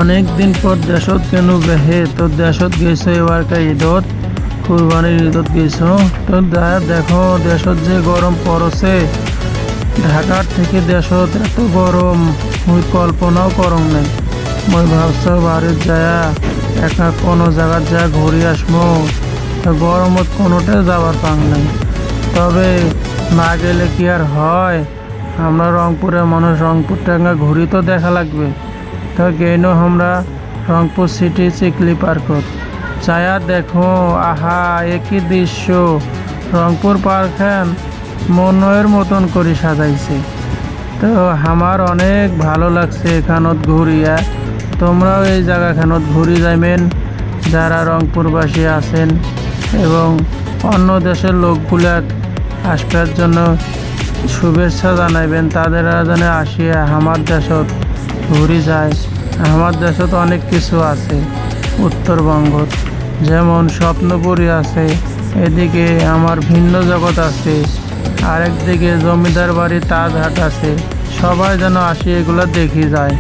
অনেক দিন পর দেশত কেন বেহে তো দেশত গেছো এবারকার ঈদত কুরবানির ঈদত গেছো তো দেখো দেশত যে গরম পড়ছে ঢাকার থেকে দেশত এত গরম মুই কল্পনাও করং নাই। মই ভাবছ বাড়ির যায়া একা কোনো জায়গার যা ঘুরি আসমো গরমত কোনোটা যাবার পাং নাই। তবে না গেলে কি আর হয়, আমরা রংপুরের মানুষ, রংপুর টাঙ্গা ঘুরি তো দেখা লাগবে। তো গেইনো আমরা রংপুর সিটি চিকলি পার্কত চায়া দেখো আহা একই দৃশ্য। রংপুর পার্কখান মনের মতন করে সাজাইছে। তো আমার অনেক ভালো লাগছে এখানত ঘুরিয়া। তোমরাও এই জায়গাখানত ঘুরি যাইবেন যারা রংপুরবাসী আছেন এবং অন্য দেশের লোকগুলাক আসবার জন্য শুভেচ্ছা জানাইবেন। তাদের যেন আসিয়া আমার দেশত ঘুরি যায়। আমার দেশত অনেক কিছু আছে উত্তরবঙ্গত, যেমন স্বপ্নপুরী আছে, এদিকে আমার ভিন্ন জগৎ আছে, আরেকদিকে জমিদার বাড়ি তাজহাট আছে। সবাই যেন আসি এগুলো দেখি যায়।